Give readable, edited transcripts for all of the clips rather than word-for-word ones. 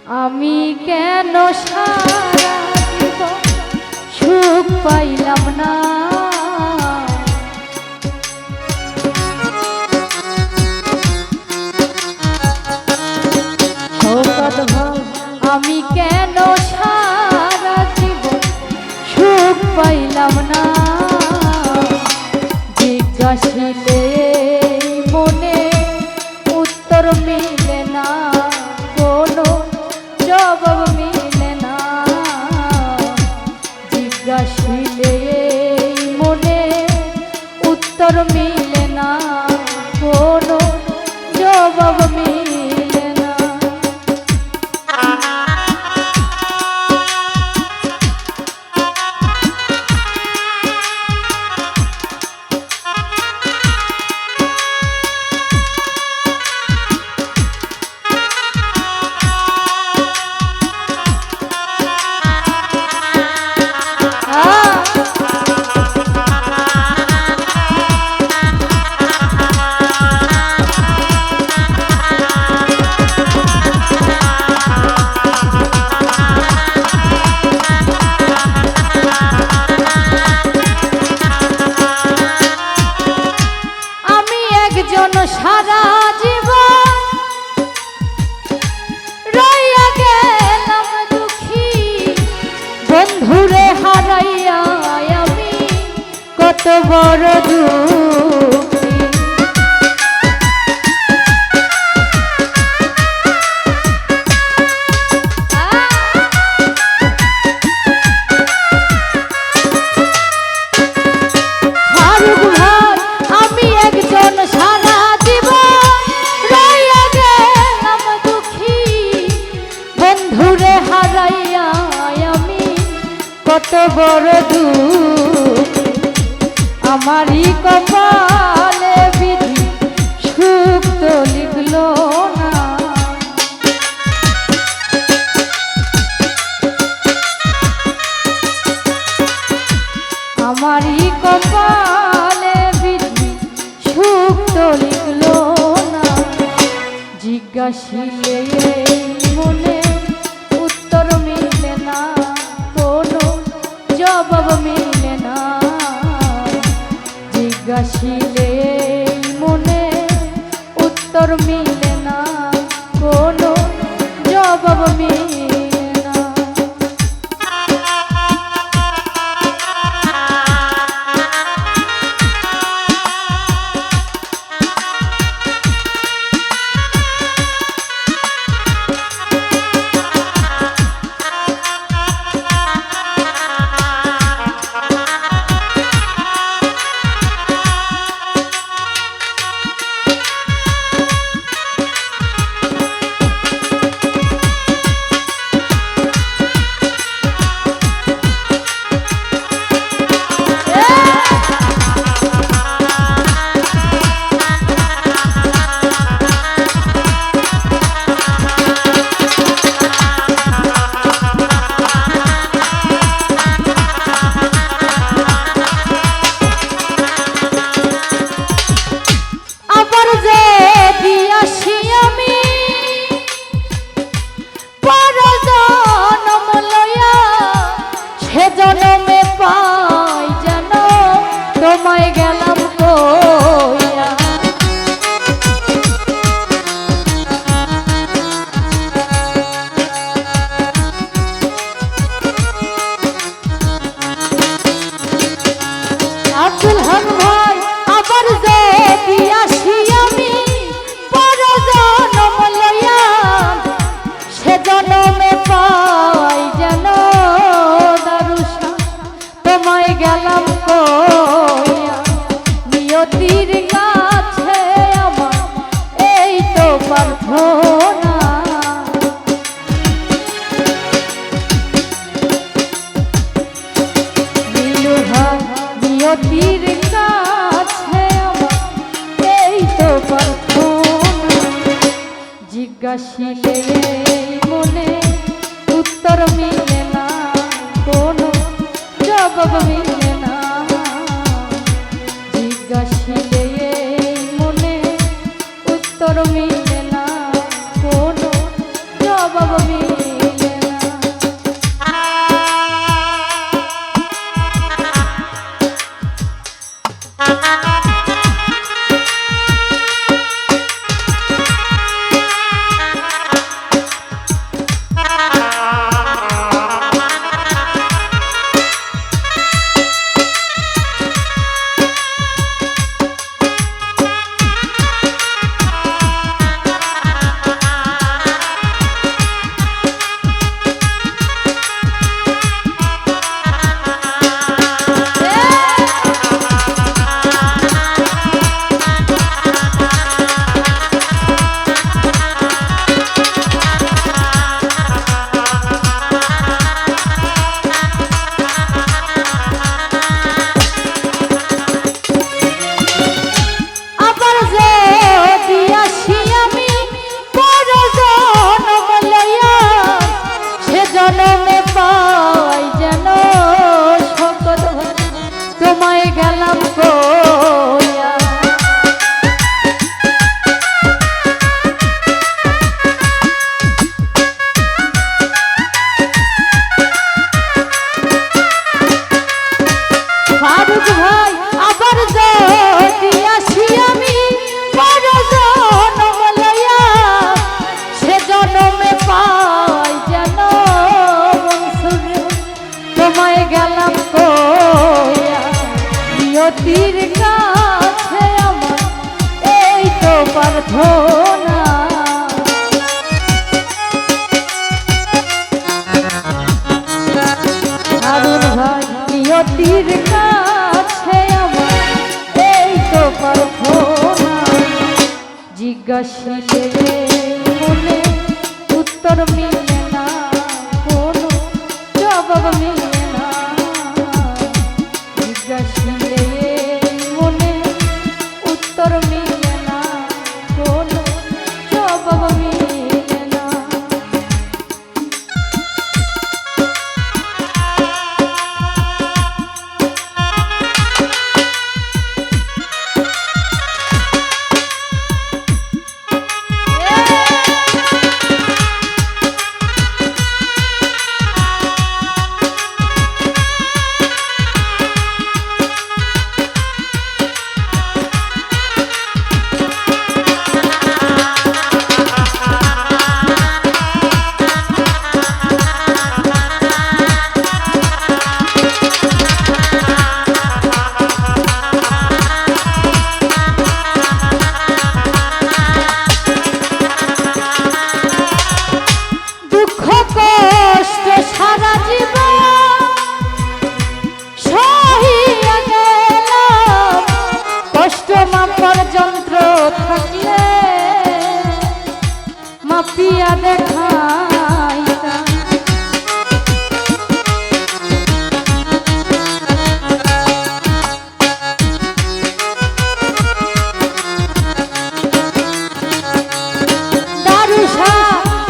আমি কেন সারা জীবন সুখ পাইলাম না, আমি কেন সারা জীবন সুখ পাইলাম না, জিজ্ঞাসিলে মনে উত্তর মিলে না, কোনো জবাব মিলে না, জিজ্ঞাসিলে মনে উত্তর মিলে না, কোনো জবাব মিলে না। সারা জীবন রইয়া গেলাম দুঃখী, বন্ধুরে হারাইয়া আমি কত বড় দুঃখী। ফারুক ভাই, আমি একজন সারা বন্ধুরে হারাইয়া আমি কত বড় দুঃখ, আমারই কপালে বিধি সুখ তো লিখলো না, আমারই কপালে বিধি সুখ তো লিখলো না, জিজ্ঞাসিলে মনে উত্তর মিলে না, কোনো জবাব মিলে না, জিজ্ঞাসিলে মনে উত্তর মিলে না, কোনো জবাব মিলে না। জনমে পাই যেন তোমায় গেলাম কইয়া, আব্দুল হক ভাই, আবার যদি আসি আমি পর জনম লইয়া, সে জনমে পাই যেন তোমায় গেলাম কইয়া, নিয়তির কাছে আমার এই তো প্রার্থনা, নিয়তির কাছে আমার এই তো প্রার্থনা, জিজ্ঞাসিলে মনে উত্তর মিলে না, কোনো জবাব মিলে না, জিজ্ঞাসিলে মনে উত্তর মিলে না, কোনো জবাব মিলে না। জনমে পাই যেন সকল তোমায় গেলাম কইয়া। ফারুক ভাই আবার যদি আসি আমি বড় জনম লইয়া, সে জনমে পাই যেন তোমায় গেলাম কইয়া। নিয়তির কাছে আমার এই তো প্রার্থনা, হারুন ভাই নিয়তির কাছে আমার এই তো প্রার্থনা। জিজ্ঞাসিলে মনে উত্তর মিলে না, কোনো জবাব মিলে না। জিজ্ঞাসিলে মনে উত্তর মিলে না, কোনো জবাব মিলে না। যন্ত্র থাকলে মাপিয়া দেখাইতা, দারুষা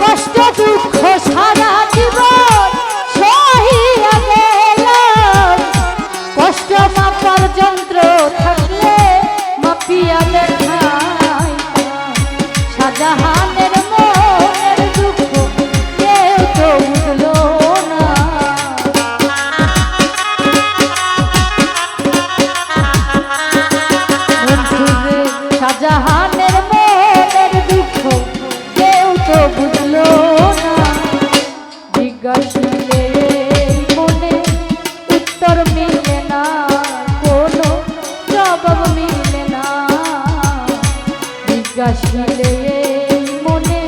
কষ্ট দুঃখ সারা জীবন সহিয়া গেলাম। কষ্ট মাপার যন্ত্র থাকলে মাপিয়া দেখাইতা, শাহজাহানের মনের দুঃখ কেউ তো বুঝলো না। শাহজাহানের মনের দুঃখ কেউ তো বুঝলো না। জিজ্ঞাসিলে মনে উত্তর মিলে না, কোনো জবাব মিলে না। জিজ্ঞাসিলে মনে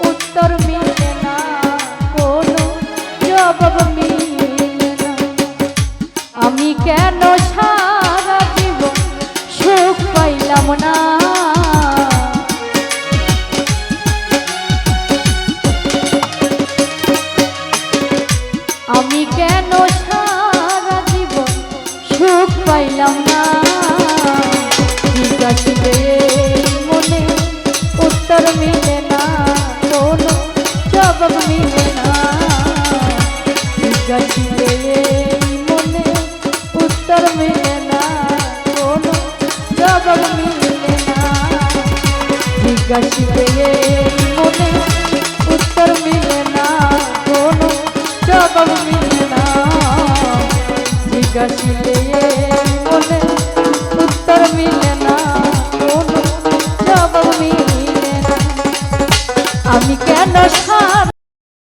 উত্তর মিলে না, কোনো জবাব মিলে না। আমি কেন সারা জীবন সুখ পাইলাম না, আমি কেন সারা জীবন সুখ পাইলাম না। জিজ্ঞাসিলে মনে উত্তর মিলে না, কোনো জবাব মিলে না। জিজ্ঞাসিলে মনে উত্তর মিলে না, কোনো জবাব মিলে না। জিজ্ঞাসিলে